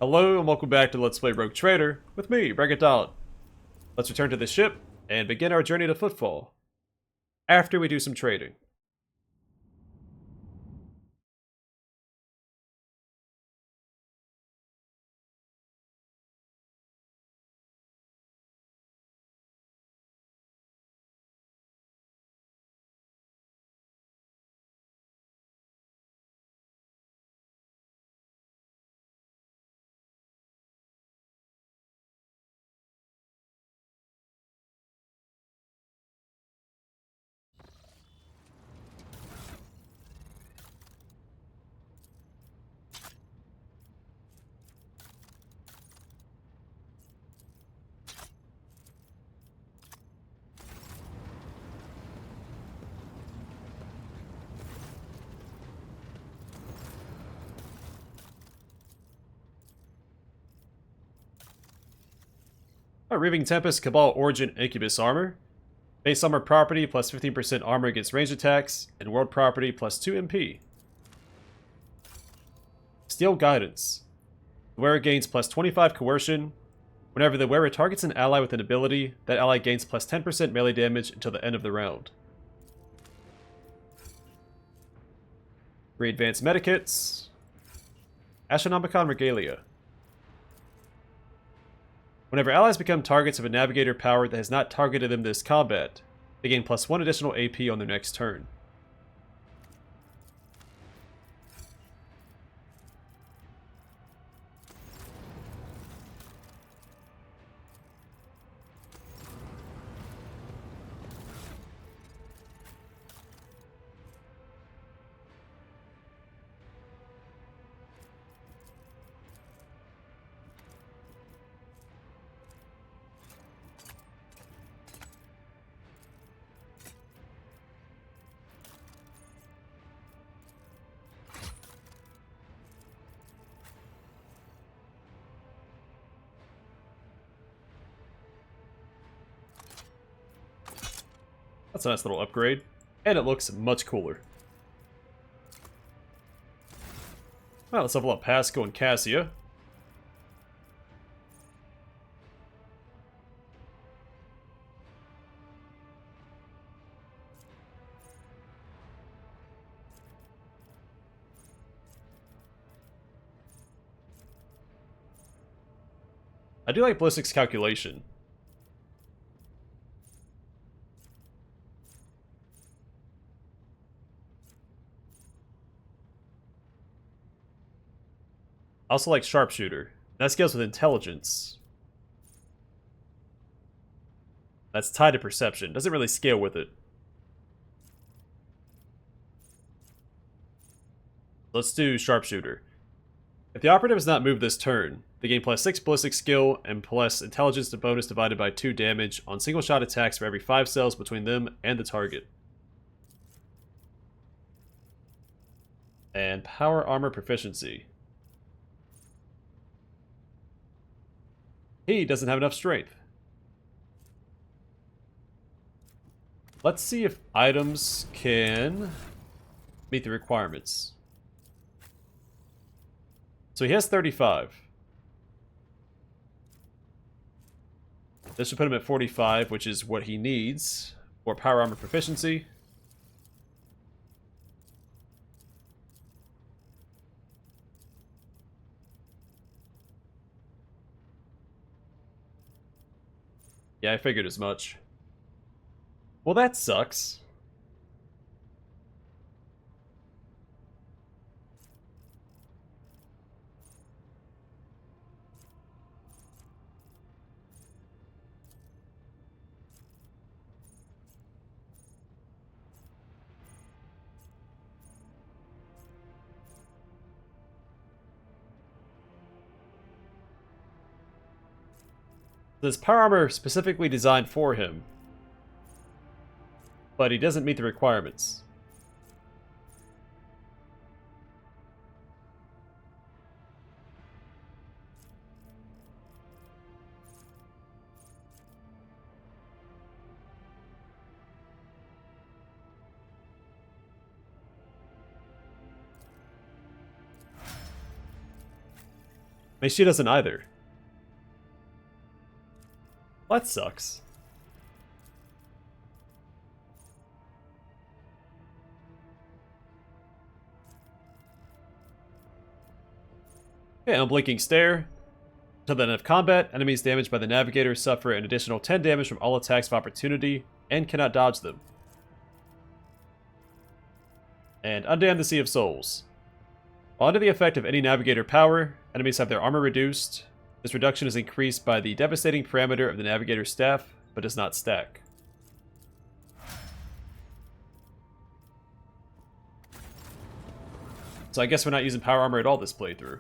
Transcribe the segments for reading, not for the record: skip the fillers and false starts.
Hello and welcome back to Let's Play Rogue Trader with me, Regadon. Let's return to the ship and begin our journey to Footfall after we do some trading. Reaving Tempest, Cabal Origin, Incubus Armor. Base Armor Property plus 15% armor against ranged attacks, and World Property plus 2 MP. Steel Guidance. The wearer gains plus 25 Coercion. Whenever the wearer targets an ally with an ability, that ally gains plus 10% melee damage until the end of the round. 3 Advanced Medikits. Astronomicon Regalia. Whenever allies become targets of a navigator power that has not targeted them this combat, they gain plus 1 additional AP on their next turn. That's a nice little upgrade, and it looks much cooler. Alright, let's level up Pascal and Cassia. I do like Ballistics Calculation. I also like Sharpshooter. That scales with Intelligence. That's tied to Perception. Doesn't really scale with it. Let's do Sharpshooter. If the operative has not moved this turn, they gain plus 6 Ballistic Skill and plus Intelligence to bonus divided by 2 damage on single shot attacks for every 5 cells between them and the target. And Power Armor Proficiency. He doesn't have enough strength. Let's see if items can meet the requirements. So he has 35. This should put him at 45, which is what he needs for Power Armor Proficiency. Yeah, I figured as much. Well, that sucks. This power armor specifically designed for him, but he doesn't meet the requirements. mean, she doesn't either. Well, that sucks. Okay, unblinking stare. Until the end of combat, enemies damaged by the Navigator suffer an additional 10 damage from all attacks of opportunity and cannot dodge them. And Undamn the Sea of Souls. While under the effect of any Navigator power, enemies have their armor reduced. This reduction is increased by the devastating parameter of the Navigator's staff, but does not stack. So I guess we're not using power armor at all this playthrough.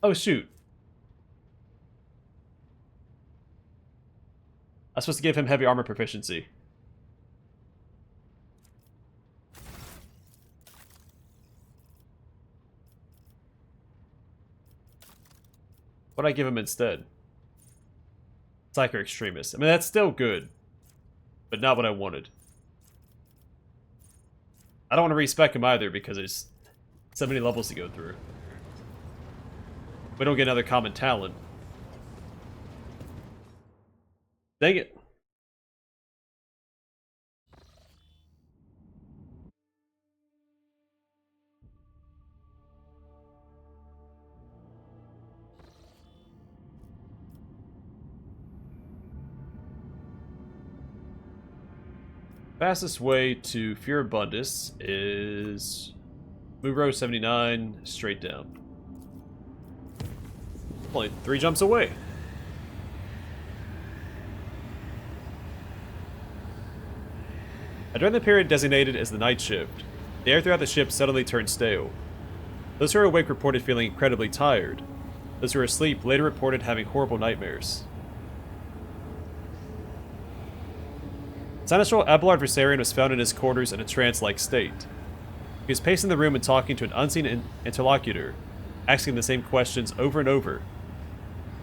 Oh shoot. I was supposed to give him heavy armor proficiency. What'd I give him instead? Psycho Extremist. I mean, that's still good, but not what I wanted. I don't want to respec him either because there's so many levels to go through. We don't get another common talent. Dang it. Fastest way to Furibundus is Move Row 79, straight down. Only 3 jumps away. During the period designated as the night shift, the air throughout the ship suddenly turned stale. Those who were awake reported feeling incredibly tired. Those who were asleep later reported having horrible nightmares. Seneschal Abelard Versarion was found in his quarters in a trance-like state. He was pacing the room and talking to an unseen interlocutor, asking the same questions over and over.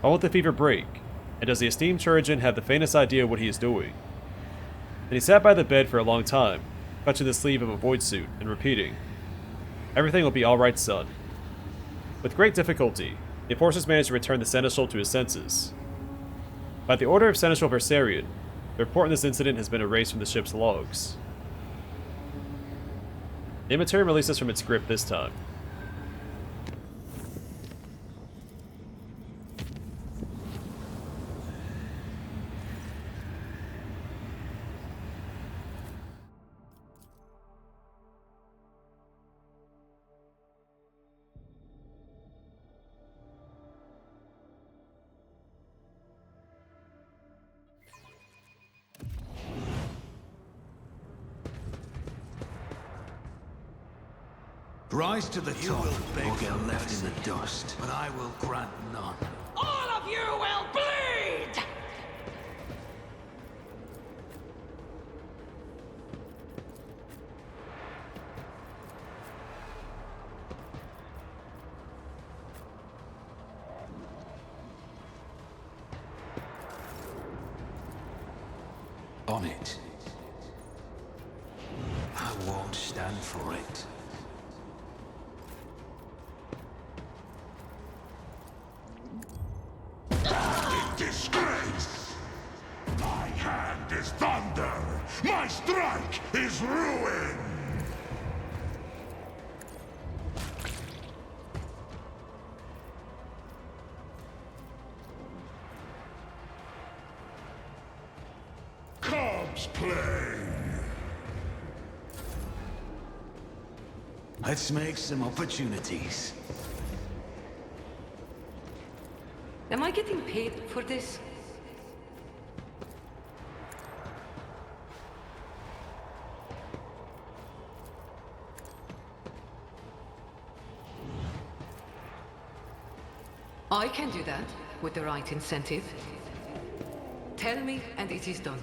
Why won't the fever break? And does the esteemed Chirurgeon have the faintest idea what he is doing? And he sat by the bed for a long time, clutching the sleeve of a void suit and repeating, "Everything will be alright, son." With great difficulty, the enforcers managed to return the Seneschal to his senses. By the order of Seneschal Versarion, the report on this incident has been erased from the ship's logs. The Immaterium releases from its grip this time. Rise to the top, or get left in the dust. But I will grant none. All of you will bleed! On it. I won't stand for it. Disgrace! My hand is thunder! My strike is ruin! Cubs play! Let's make some opportunities. Am I getting paid for this? I can do that with the right incentive. Tell me and it is done.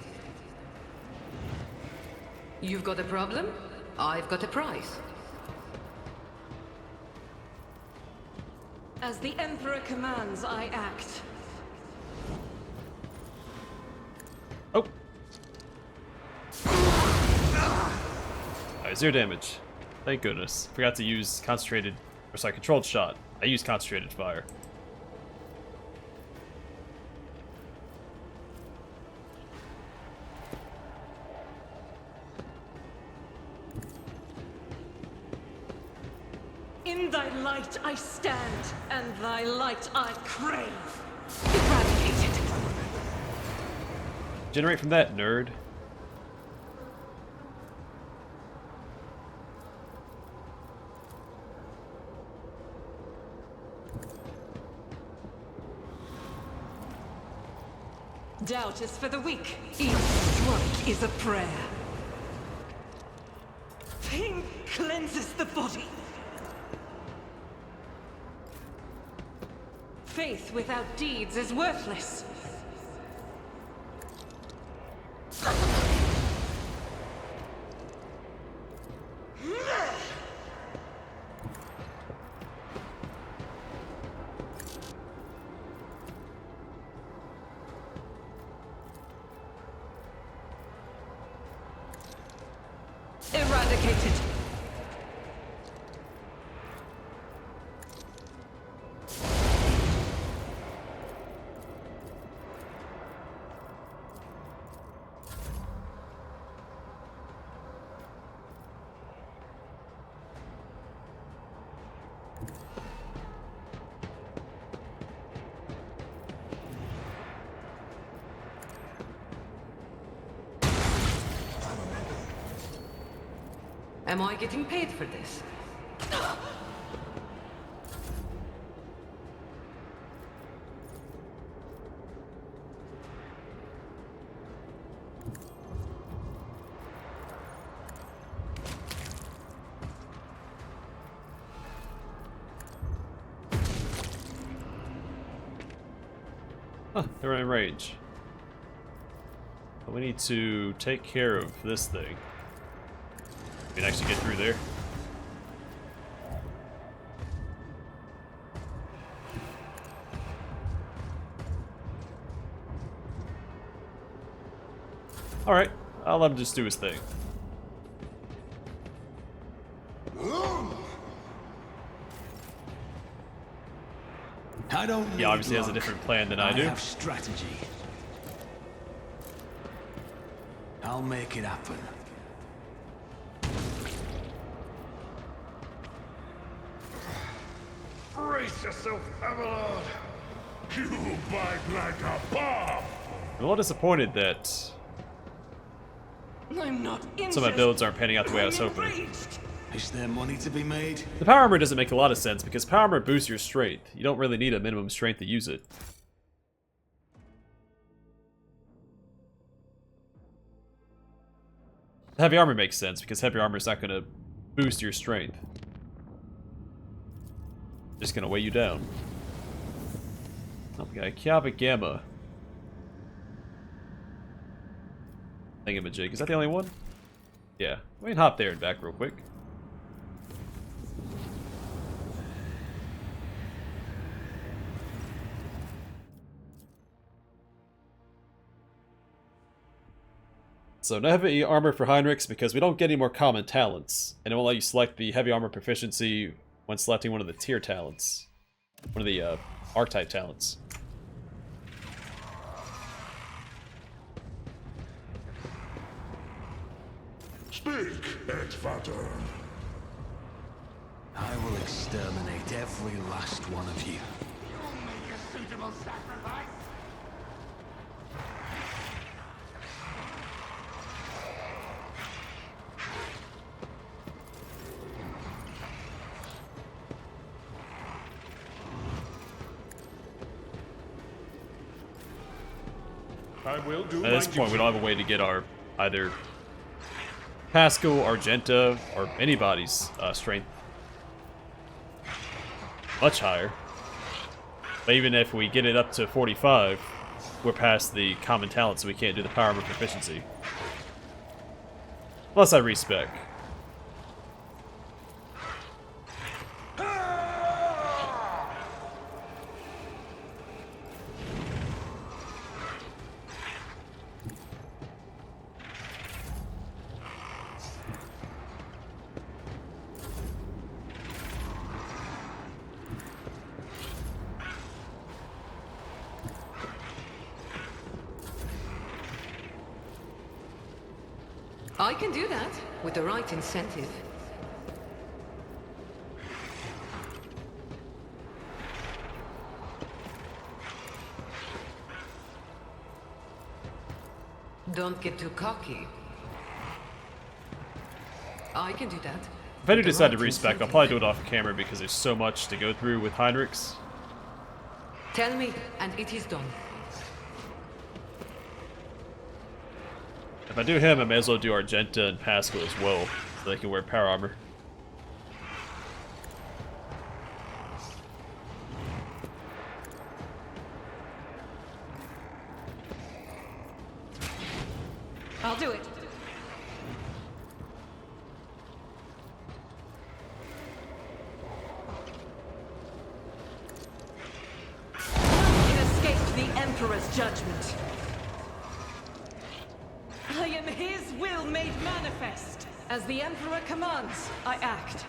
You've got a problem, I've got a prize. As the Emperor commands, I act. Oh. Alright, 0 damage. Thank goodness. Forgot to use concentrated, or sorry, controlled shot. I used concentrated fire. In thy light I stand, and thy light I crave. Eradicated. Generate from that, nerd. Doubt is for the weak. Each strike is a prayer. Pain cleanses the body. Faith without deeds is worthless. Eradicated. Am I getting paid for this? Huh, they're in range. But we need to take care of this thing. We can actually get through there. Alright, I'll let him just do his thing. I don't He need obviously has a luck. different plan than I do. have strategy. I'll make it happen. Brace yourself, Avalon! You bite like a bomb! I'm a little disappointed that I'm not interested. some of my builds aren't panning out the way I was I'm hoping. enraged. Is there money to be made? The power armor doesn't make a lot of sense because power armor boosts your strength. You don't really need a minimum strength to use it. The heavy armor makes sense because heavy armor is not going to boost your strength. Just going to weigh you down. Oh, we got a Kiava Gamma. Thingamajig. Is that the only one? Yeah. We can hop there and back real quick. So no heavy armor for Heinrichs because we don't get any more common talents. And it won't let you select the heavy armor proficiency when selecting one of the tier talents. One of the archetype talents. Speak, Edgevater. I will exterminate every last one of you. You'll make a suitable sacrifice. I will do At this point, we don't have a way to get our either Pascal, Argenta, or anybody's strength much higher. But even if we get it up to 45, we're past the common talent, so we can't do the power armor proficiency. Plus, I respec. I can do that with the right incentive. Don't get too cocky. I can do that. If I do with the decide to right respec, I'll incentive. probably do it off camera because there's so much to go through with Heinrichs. Tell me, and it is done. If I do him, I may as well do Argenta and Pascal as well, so they can wear power armor. I'll do it. None can escape the Emperor's judgment. I am his will made manifest. As the Emperor commands, I act.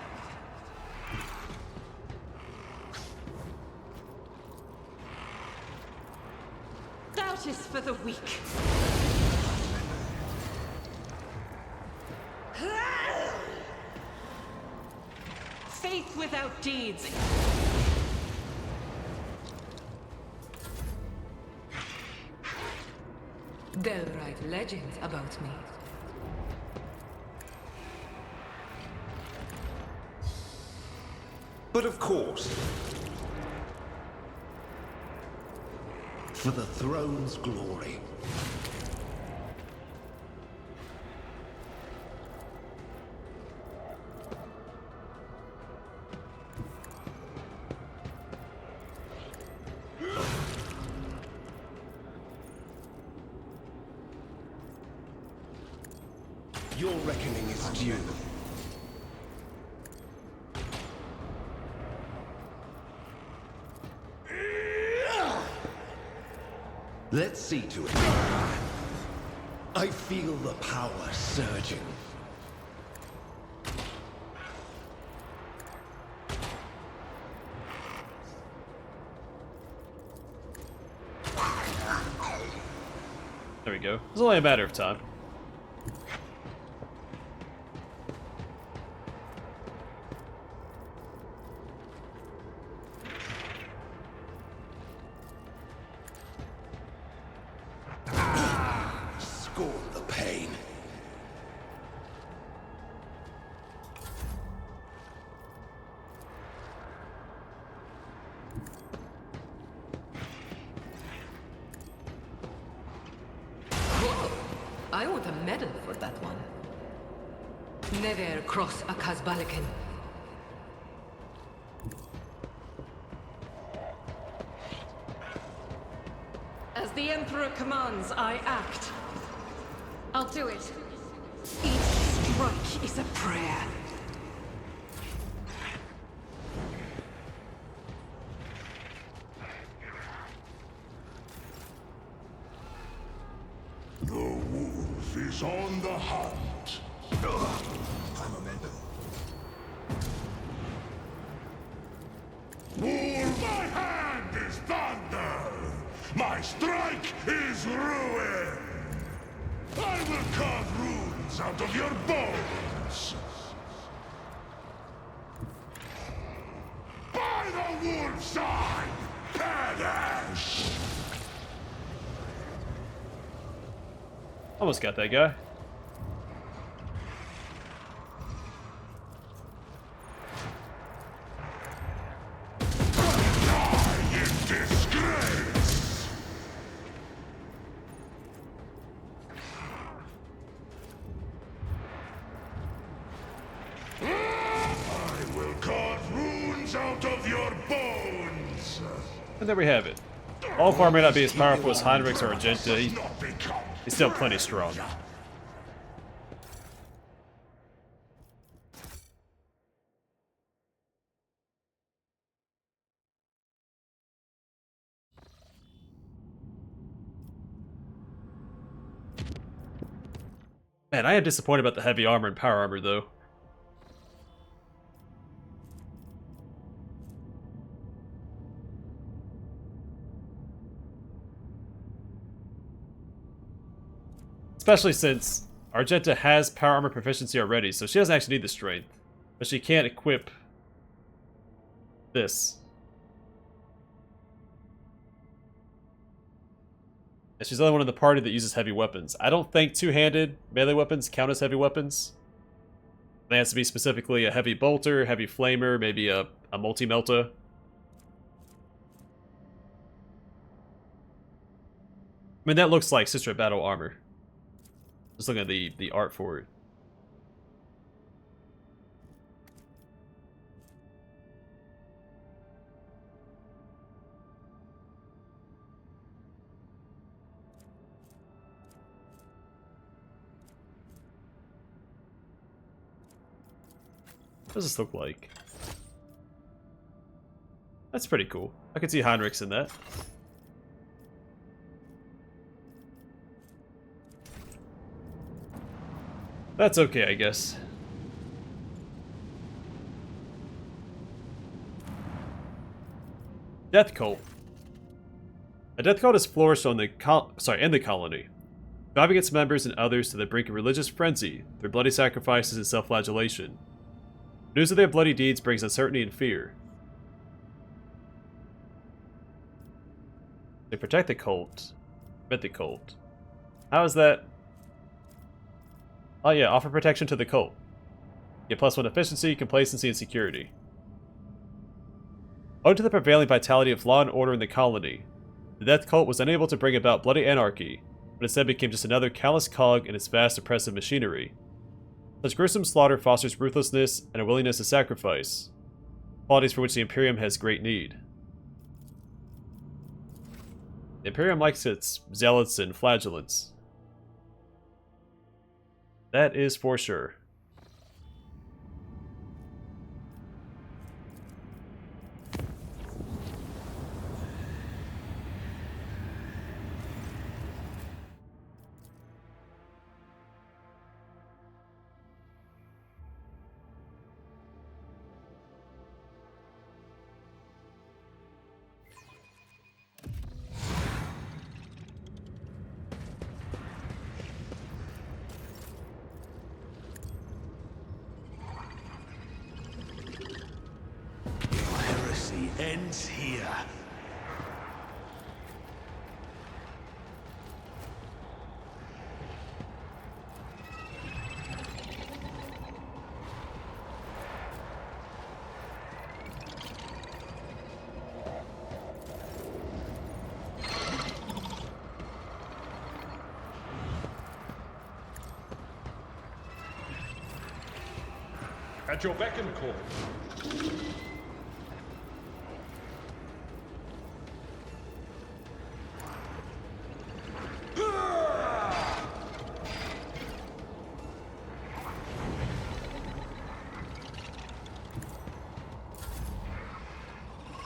Doubt is for the weak. Faith without deeds. They'll write legends about me. But of course, for the throne's glory. Your reckoning is due. Let's see to it. I feel the power surging. There we go. It's only a matter of time. Scorn the pain. Whoa! I want a medal for that one. Never cross a Kazbalikan. As the Emperor commands, I act. I'll do it. Each strike is a prayer. The wolf is on the hunt. I'm a member. My hand is thunder. My strike is ruin. I will carve runes out of your bones. By the wolf's eye, perish. Almost got that guy. Die in disgrace. I will carve runes out of your bones. And there we have it. Ulfar may not be as powerful as Heinrichs or Argenta, Not become he's still plenty strong. Man, I am disappointed about the heavy armor and power armor, though. Especially since Argenta has power armor proficiency already, so she doesn't actually need the strength. But she can't equip this. And she's the only one in the party that uses heavy weapons. I don't think two-handed melee weapons count as heavy weapons. They has to be specifically a heavy bolter, heavy flamer, maybe a multi-melta. I mean, that looks like Sister Battle armor. Just looking at the art for it. What does this look like? That's pretty cool. I could see Heinrichs in that. That's okay, I guess. Death Cult. A death cult has flourished on the in the colony, driving its members and others to the brink of religious frenzy through bloody sacrifices and self-flagellation. News of their bloody deeds brings uncertainty and fear. They protect the cult. Prevent the cult. How is that? Oh yeah, offer protection to the cult. Get +1 efficiency, complacency, and security. Owing to the prevailing vitality of law and order in the colony, the death cult was unable to bring about bloody anarchy, but instead became just another callous cog in its vast oppressive machinery. Such gruesome slaughter fosters ruthlessness and a willingness to sacrifice, qualities for which the Imperium has great need. The Imperium likes its zealots and flagellants. That is for sure. Ends here. At your beck and call.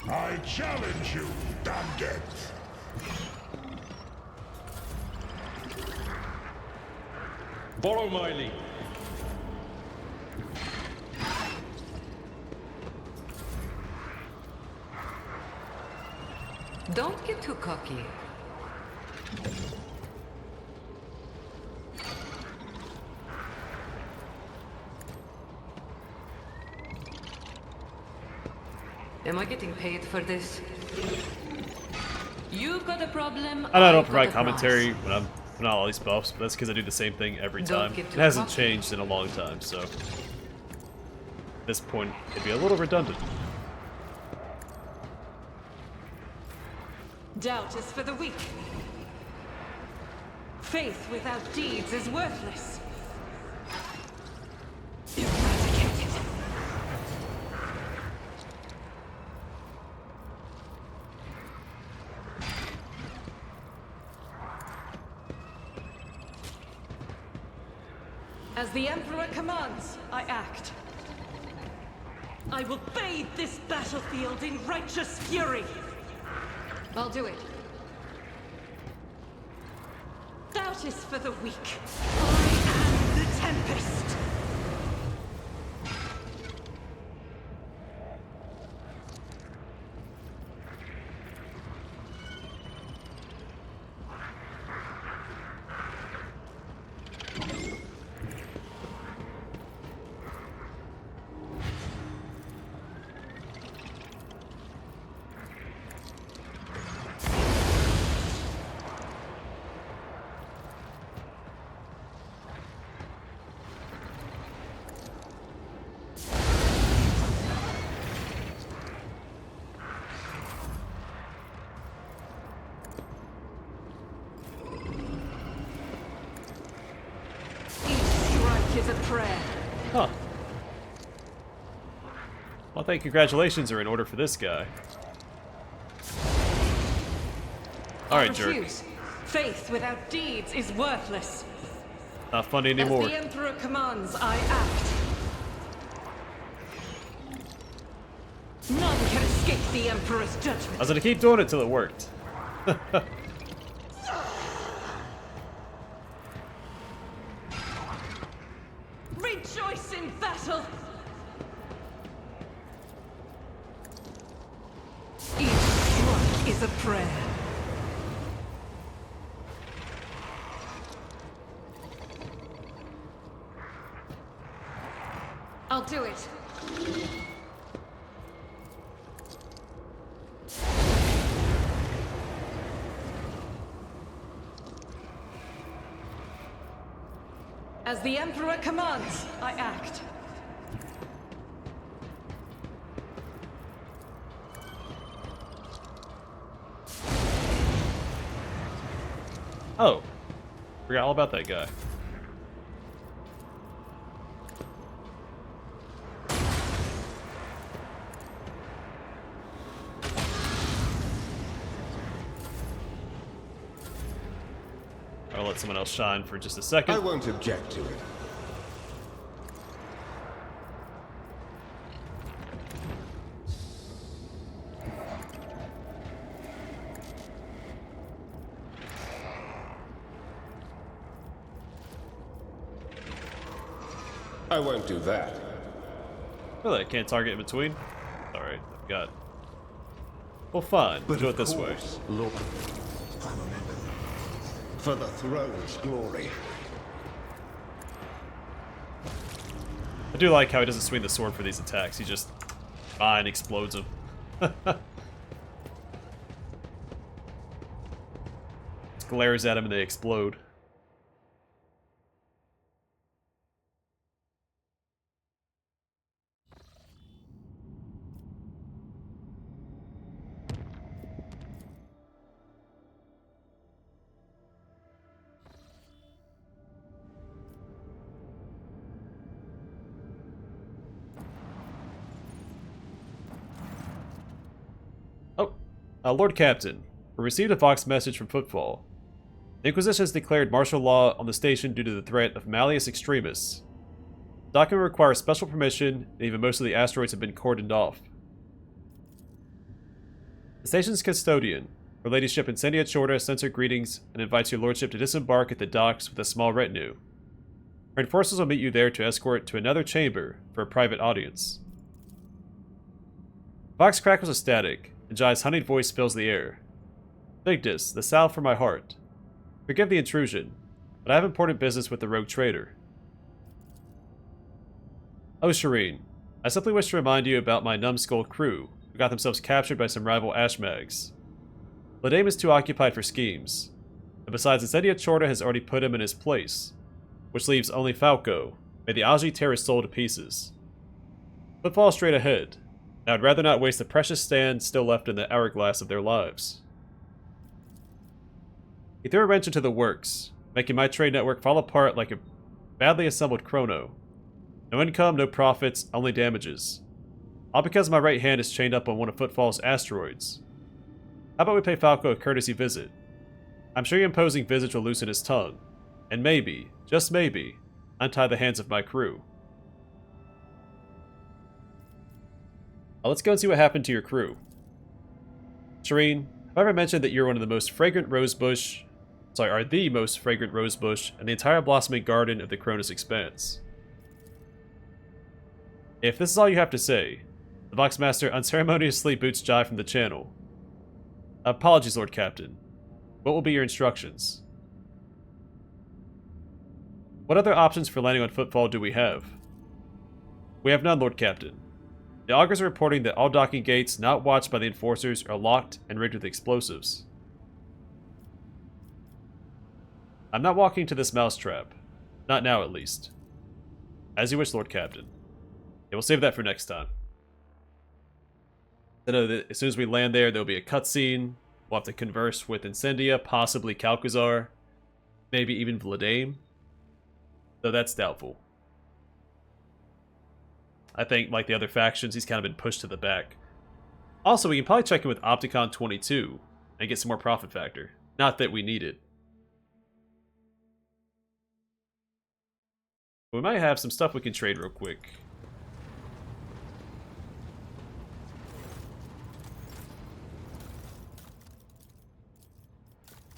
I challenge you, damned it! Follow my lead. Don't get too cocky. Am I getting paid for this? You've got a problem. I know I don't I've got provide a commentary prize. when I'm putting out all these buffs, but that's because I do the same thing every Don't time. get It too hasn't cocky. changed in a long time, so at this point it'd be a little redundant. Doubt is for the weak. Faith without deeds is worthless. Eradicated. As the Emperor commands, I act. I will bathe this battlefield in righteous fury. I'll do it. Doubt is for the weak. I am the Tempest. Well, I think congratulations are in order for this guy. Alright, jerk. Refuse. Faith without deeds is worthless. Not funny anymore. As the Emperor commands, I act. None can escape the Emperor's judgment. I was gonna keep doing it till it worked. Rejoice in battle! Each strike is a prayer. I'll do it. As the Emperor commands, I act. Oh. Forgot all about that guy. I'll let someone else shine for just a second. I won't object to it. I won't do that. Really, I can't target in between? Alright, I've got... Well, fine. We'll do it this way. Lord, for the throne's glory. I do like how he doesn't swing the sword for these attacks. He just fine explodes them. Just glares at him and they explode. Lord Captain, we received a Vox message from Footfall. The Inquisition has declared martial law on the station due to the threat of malleus extremis. The document requires special permission, and even most of the asteroids have been cordoned off. The station's custodian, her ladyship Incendia Chorda, sends her greetings and invites your lordship to disembark at the docks with a small retinue. Her enforcers will meet you there to escort to another chamber for a private audience. Vox crackles a static, and Jai's honeyed voice fills the air. Vigdis, the salve for my heart. Forgive the intrusion, but I have important business with the rogue trader. Oh, Shireen, I simply wish to remind you about my numbskull crew, who got themselves captured by some rival Ashmags. Ladame is too occupied for schemes, and besides, Incendia Chorda has already put him in his place, which leaves only Falco. May the Aji tear his soul to pieces. Footfall straight ahead. Now, I'd rather not waste the precious stand still left in the hourglass of their lives. He threw a wrench into the works, making my trade network fall apart like a badly assembled chrono. No income, no profits, only damages. All because my right hand is chained up on one of Footfall's asteroids. How about we pay Falco a courtesy visit? I'm sure your imposing visage will loosen his tongue, and maybe, just maybe, untie the hands of my crew. Let's go and see what happened to your crew. Shireen, have I ever mentioned that you're one of the most fragrant rosebush... are the most fragrant rosebush in the entire blossoming garden of the Cronus Expanse? If this is all you have to say, the Voxmaster unceremoniously boots Jai from the channel. Apologies, Lord Captain. What will be your instructions? What other options for landing on Footfall do we have? We have none, Lord Captain. The augurs are reporting that all docking gates not watched by the enforcers are locked and rigged with explosives. I'm not walking to this mousetrap. Not now, at least. As you wish, Lord Captain. Yeah, we'll save that for next time. I know that as soon as we land there, there'll be a cutscene. We'll have to converse with Incendia, possibly Calcazar, maybe even Vladame. Though that's doubtful. I think, like the other factions, he's kind of been pushed to the back. Also, we can probably check in with Opticon 22 and get some more profit factor. Not that we need it. We might have some stuff we can trade real quick.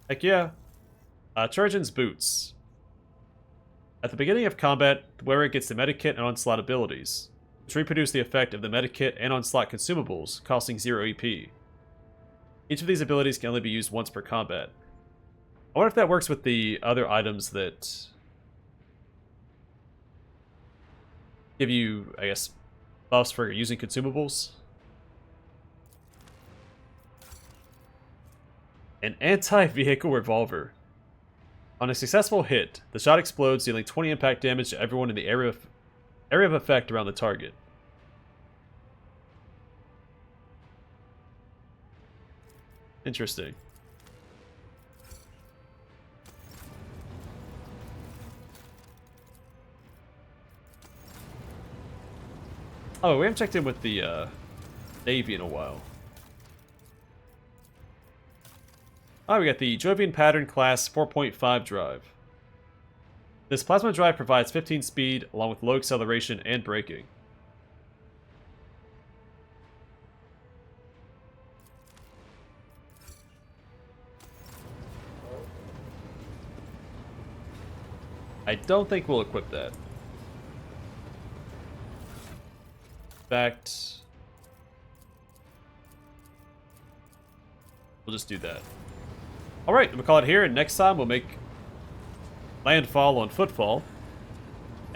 Heck yeah. Trojan's Boots. At the beginning of combat, the wearer gets the medikit and onslaught abilities, which reproduce the effect of the medikit and onslaught consumables, costing 0 EP. Each of these abilities can only be used once per combat. I wonder if that works with the other items that give you, I guess, buffs for using consumables. An anti-vehicle revolver. On a successful hit, the shot explodes, dealing 20 impact damage to everyone in the area of effect around the target. Interesting. Oh, we haven't checked in with the Navy in a while. Oh, we got the Jovian Pattern Class 4.5 drive. This plasma drive provides 15 speed, along with low acceleration and braking. I don't think we'll equip that. In fact, we'll just do that. Alright, we'll call it here, and next time we'll make landfall on Footfall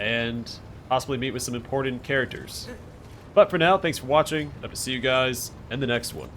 and possibly meet with some important characters. But for now, thanks for watching. Hope to see you guys in the next one.